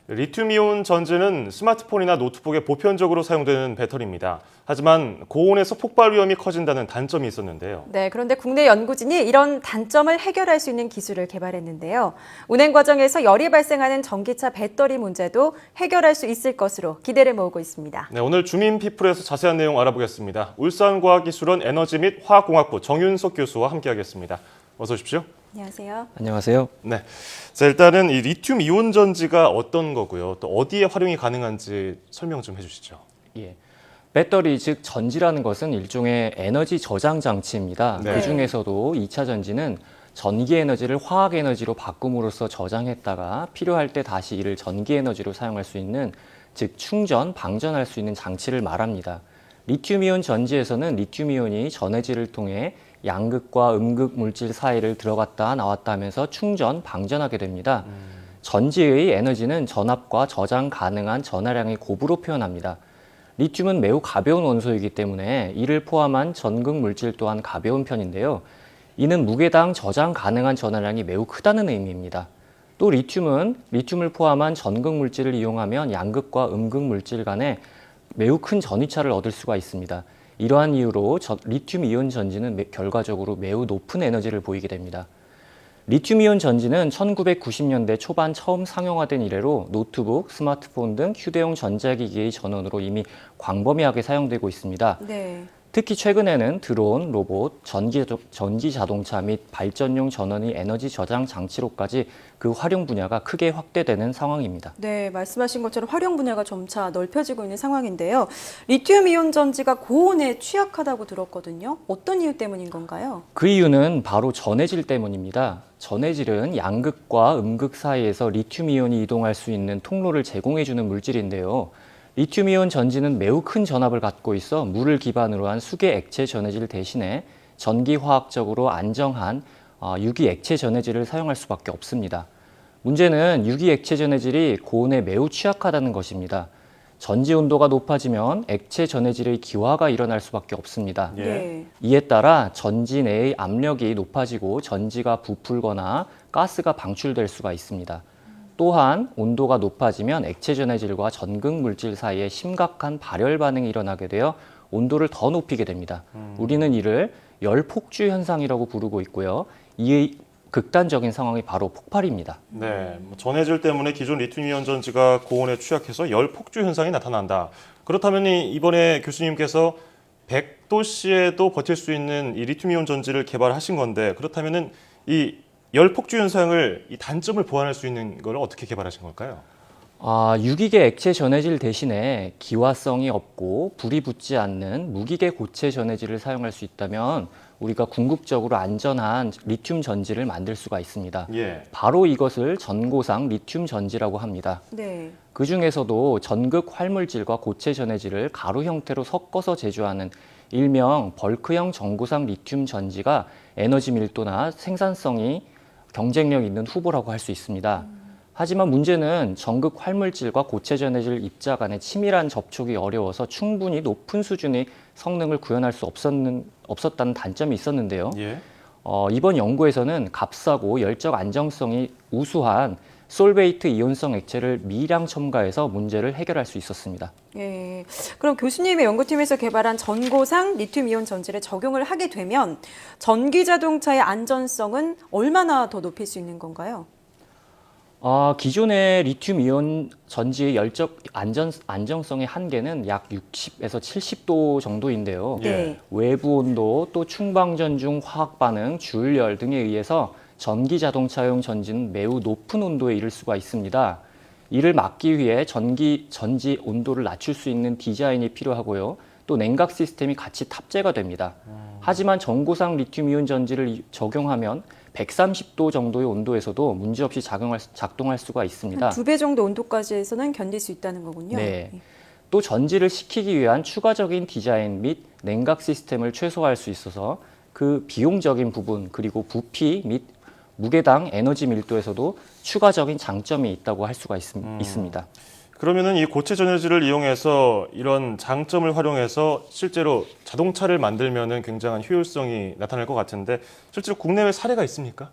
리튬이온 전지는 스마트폰이나 노트북에 보편적으로 사용되는 배터리입니다. 하지만 고온에서 폭발 위험이 커진다는 단점이 있었는데요. 네, 그런데 국내 연구진이 이런 단점을 해결할 수 있는 기술을 개발했는데요. 운행 과정에서 열이 발생하는 전기차 배터리 문제도 해결할 수 있을 것으로 기대를 모으고 있습니다. 네, 오늘 주민피플에서 자세한 내용 알아보겠습니다. 울산과학기술원 에너지 및 화학공학부 정윤석 교수와 함께하겠습니다. 어서 오십시오. 안녕하세요. 안녕하세요. 네, 자, 일단은 이 리튬 이온 전지가 어떤 거고요? 또 어디에 활용이 가능한지 설명 좀 해주시죠. 예. 배터리 즉 전지라는 것은 일종의 에너지 저장 장치입니다. 네. 그중에서도 2차 전지는 전기 에너지를 화학 에너지로 바꿈으로써 저장했다가 필요할 때 다시 이를 전기 에너지로 사용할 수 있는 즉 충전, 방전할 수 있는 장치를 말합니다. 리튬이온 전지에서는 리튬이온이 전해질을 통해 양극과 음극 물질 사이를 들어갔다 나왔다 하면서 충전, 방전하게 됩니다. 전지의 에너지는 전압과 저장 가능한 전하량의 곱으로 표현합니다. 리튬은 매우 가벼운 원소이기 때문에 이를 포함한 전극 물질 또한 가벼운 편인데요. 이는 무게당 저장 가능한 전하량이 매우 크다는 의미입니다. 또 리튬을 포함한 전극 물질을 이용하면 양극과 음극 물질 간에 매우 큰 전위차를 얻을 수가 있습니다. 이러한 이유로 리튬 이온 전지는 결과적으로 매우 높은 에너지를 보이게 됩니다. 리튬 이온 전지는 1990년대 초반 처음 상용화된 이래로 노트북, 스마트폰 등 휴대용 전자기기의 전원으로 이미 광범위하게 사용되고 있습니다. 네. 특히 최근에는 드론, 로봇, 전기 자동차 및 발전용 전원의 에너지 저장 장치로까지 그 활용 분야가 크게 확대되는 상황입니다. 네, 말씀하신 것처럼 활용 분야가 점차 넓혀지고 있는 상황인데요. 리튬 이온 전지가 고온에 취약하다고 들었거든요. 어떤 이유 때문인 건가요? 그 이유는 바로 전해질 때문입니다. 전해질은 양극과 음극 사이에서 리튬 이온이 이동할 수 있는 통로를 제공해주는 물질인데요. 리튬 이온 전지는 매우 큰 전압을 갖고 있어 물을 기반으로 한 수계 액체 전해질 대신에 전기화학적으로 안정한 유기 액체 전해질을 사용할 수밖에 없습니다. 문제는 유기 액체 전해질이 고온에 매우 취약하다는 것입니다. 전지 온도가 높아지면 액체 전해질의 기화가 일어날 수밖에 없습니다. 예. 네. 이에 따라 전지 내의 압력이 높아지고 전지가 부풀거나 가스가 방출될 수가 있습니다. 또한 온도가 높아지면 액체 전해질과 전극 물질 사이에 심각한 발열 반응이 일어나게 되어 온도를 더 높이게 됩니다. 우리는 이를 열폭주 현상이라고 부르고 있고요. 이 극단적인 상황이 바로 폭발입니다. 네, 전해질 때문에 기존 리튬이온 전지가 고온에 취약해서 열 폭주 현상이 나타난다. 그렇다면 이번에 교수님께서 100도씨에도 버틸 수 있는 이 리튬이온 전지를 개발하신 건데, 그렇다면은 이 열 폭주 현상을 이 단점을 보완할 수 있는 걸 어떻게 개발하신 걸까요? 유기계 액체 전해질 대신에 기화성이 없고 불이 붙지 않는 무기계 고체 전해질을 사용할 수 있다면 우리가 궁극적으로 안전한 리튬 전지를 만들 수가 있습니다. 예. 바로 이것을 전고상 리튬 전지라고 합니다. 네. 그 중에서도 전극 활물질과 고체 전해질을 가루 형태로 섞어서 제조하는 일명 벌크형 전고상 리튬 전지가 에너지 밀도나 생산성이 경쟁력 있는 후보라고 할 수 있습니다. 하지만 문제는 전극 활물질과 고체 전해질 입자 간의 치밀한 접촉이 어려워서 충분히 높은 수준의 성능을 구현할 수 없었다는 단점이 있었는데요. 예. 이번 연구에서는 값싸고 열적 안정성이 우수한 솔베이트 이온성 액체를 미량 첨가해서 문제를 해결할 수 있었습니다. 예. 그럼 교수님의 연구팀에서 개발한 전고상 리튬 이온 전지를 적용을 하게 되면 전기 자동차의 안전성은 얼마나 더 높일 수 있는 건가요? 기존의 리튬 이온 전지의 열적 안정성의 한계는 약 60에서 70도 정도인데요. 네. 외부 온도, 또 충방전 중 화학 반응, 주율열 등에 의해서 전기 자동차용 전지는 매우 높은 온도에 이를 수가 있습니다. 이를 막기 위해 전지 온도를 낮출 수 있는 디자인이 필요하고요. 또 냉각 시스템이 같이 탑재가 됩니다. 하지만 전고상 리튬 이온 전지를 적용하면 130도 정도의 온도에서도 문제없이 작동할 수가 있습니다. 2배 정도 온도까지에서는 견딜 수 있다는 거군요. 네. 또 전지를 식히기 위한 추가적인 디자인 및 냉각 시스템을 최소화할 수 있어서 그 비용적인 부분 그리고 부피 및 무게당 에너지 밀도에서도 추가적인 장점이 있다고 할 수가 있습니다. 그러면은 이 고체 전해질을 이용해서 이런 장점을 활용해서 실제로 자동차를 만들면은 굉장한 효율성이 나타날 것 같은데 실제로 국내외 사례가 있습니까?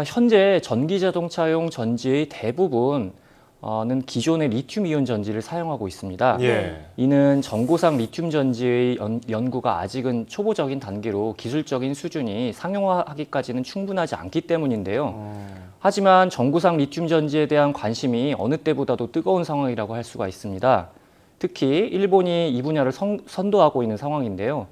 현재 전기 자동차용 전지의 대부분 는 기존의 리튬이온 전지를 사용하고 있습니다. 예. 이는 전고상 리튬 전지의 연구가 아직은 초보적인 단계로 기술적인 수준이 상용화하기까지는 충분하지 않기 때문인데요. 하지만 전고상 리튬 전지에 대한 관심이 어느 때보다도 뜨거운 상황이라고 할 수가 있습니다. 특히 일본이 이 분야를 선도하고 있는 상황인데요.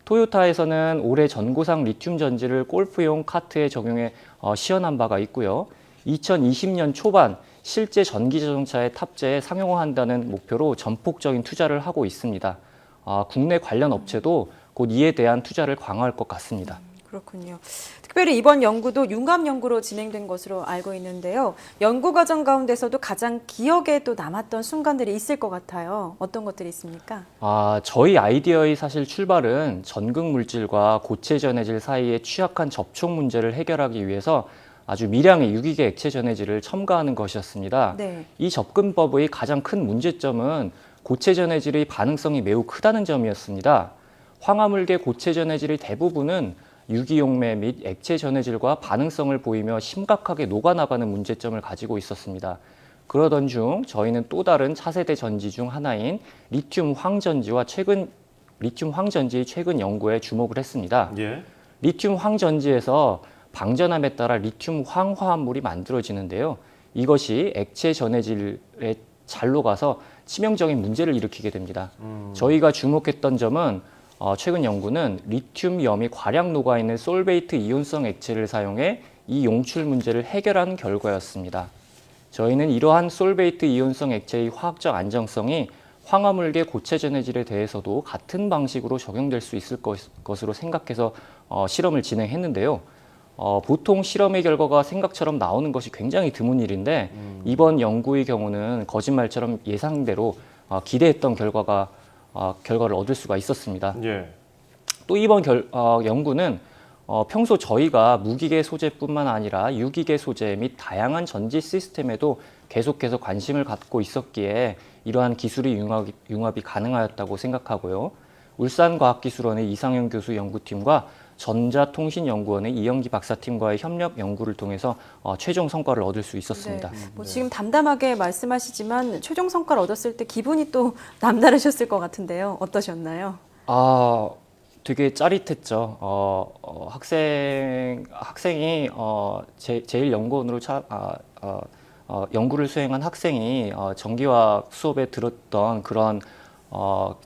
토요타에서는 올해 전고상 리튬 전지를 골프용 카트에 적용해 시연한 바가 있고요. 2020년 초반 실제 전기 자동차에 탑재해 상용화한다는 목표로 전폭적인 투자를 하고 있습니다. 국내 관련 업체도 곧 이에 대한 투자를 강화할 것 같습니다. 그렇군요. 특별히 이번 연구도 융합 연구로 진행된 것으로 알고 있는데요. 연구 과정 가운데서도 가장 기억에 또 남았던 순간들이 있을 것 같아요. 어떤 것들이 있습니까? 저희 아이디어의 사실 출발은 전극 물질과 고체 전해질 사이의 취약한 접촉 문제를 해결하기 위해서 아주 미량의 유기계 액체 전해질을 첨가하는 것이었습니다. 네. 이 접근법의 가장 큰 문제점은 고체 전해질의 반응성이 매우 크다는 점이었습니다. 황화물계 고체 전해질의 대부분은 유기용매 및 액체 전해질과 반응성을 보이며 심각하게 녹아나가는 문제점을 가지고 있었습니다. 그러던 중 저희는 또 다른 차세대 전지 중 하나인 리튬 황전지의 최근 연구에 주목을 했습니다. 예. 리튬 황전지에서 방전함에 따라 리튬 황화합물이 만들어지는데요. 이것이 액체 전해질에 잘 녹아서 치명적인 문제를 일으키게 됩니다. 저희가 주목했던 점은 최근 연구는 리튬염이 과량 녹아있는 솔베이트 이온성 액체를 사용해 이 용출 문제를 해결한 결과였습니다. 저희는 이러한 솔베이트 이온성 액체의 화학적 안정성이 황화물계 고체 전해질에 대해서도 같은 방식으로 적용될 수 있을 것으로 생각해서 실험을 진행했는데요. 보통 실험의 결과가 생각처럼 나오는 것이 굉장히 드문 일인데 이번 연구의 경우는 거짓말처럼 예상대로 기대했던 결과를 얻을 수가 있었습니다. 예. 또 이번 연구는 평소 저희가 무기계 소재뿐만 아니라 유기계 소재 및 다양한 전지 시스템에도 계속해서 관심을 갖고 있었기에 이러한 기술의 융합이 가능하였다고 생각하고요. 울산과학기술원의 이상현 교수 연구팀과 전자통신연구원의 이영기 박사팀과의 협력 연구를 통해서 최종 성과를 얻을 수 있었습니다. 네. 지금 담담하게 말씀하시지만 최종 성과를 얻었을 때 기분이 또 남다르셨을 것 같은데요. 어떠셨나요? 되게 짜릿했죠. 학생이 제일 연구원으로 연구를 수행한 학생이 전기화학 수업에 들었던 그런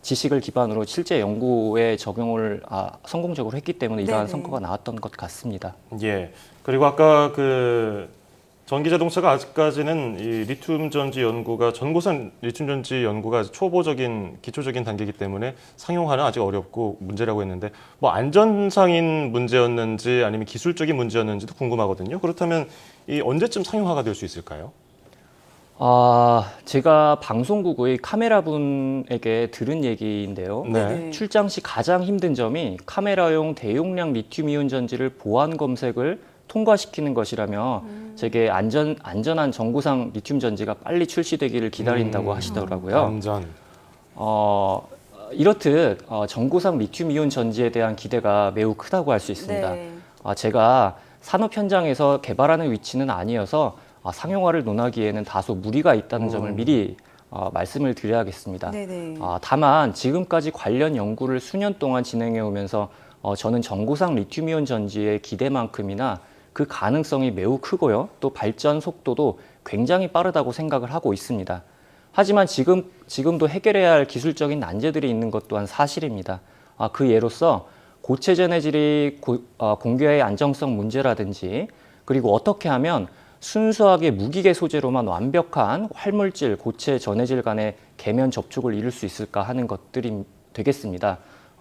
지식을 기반으로 실제 연구에 적용을 성공적으로 했기 때문에 이러한 네네. 성과가 나왔던 것 같습니다. 예. 그리고 아까 전기 자동차가 아직까지는 이 리튬 전지 연구가 전고산 리튬 전지 연구가 초보적인 기초적인 단계이기 때문에 상용화는 아직 어렵고 문제라고 했는데 뭐 안전상인 문제였는지 아니면 기술적인 문제였는지도 궁금하거든요. 그렇다면 이 언제쯤 상용화가 될 수 있을까요? 제가 방송국의 카메라 분에게 들은 얘기인데요. 네. 출장 시 가장 힘든 점이 카메라용 대용량 리튬이온 전지를 보안 검색을 통과시키는 것이라며 제게 안전한 전고상 리튬 전지가 빨리 출시되기를 기다린다고 하시더라고요. 안전. 이렇듯 전고상 리튬이온 전지에 대한 기대가 매우 크다고 할 수 있습니다. 네. 제가 산업 현장에서 개발하는 위치는 아니어서 상용화를 논하기에는 다소 무리가 있다는 점을 미리 말씀을 드려야겠습니다. 네네. 다만 지금까지 관련 연구를 수년 동안 진행해 오면서 저는 전고상 리튬이온 전지의 기대만큼이나 그 가능성이 매우 크고요. 또 발전 속도도 굉장히 빠르다고 생각을 하고 있습니다. 하지만 지금도 해결해야 할 기술적인 난제들이 있는 것 또한 사실입니다. 그 예로서 고체 전해질이 공개의 안정성 문제라든지 그리고 어떻게 하면 순수하게 무기계 소재로만 완벽한 활물질, 고체 전해질 간의 계면 접촉을 이룰 수 있을까 하는 것들이 되겠습니다.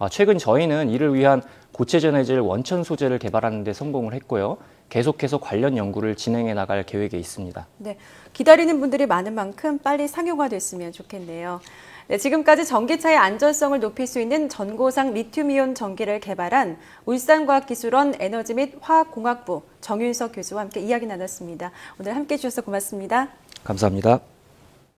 최근 저희는 이를 위한 고체 전해질 원천 소재를 개발하는 데 성공을 했고요. 계속해서 관련 연구를 진행해 나갈 계획에 있습니다. 네, 기다리는 분들이 많은 만큼 빨리 상용화됐으면 좋겠네요. 네, 지금까지 전기차의 안전성을 높일 수 있는 전고상 리튬이온 전기를 개발한 울산과학기술원 에너지 및 화학공학부 정윤석 교수와 함께 이야기 나눴습니다. 오늘 함께해 주셔서 고맙습니다. 감사합니다.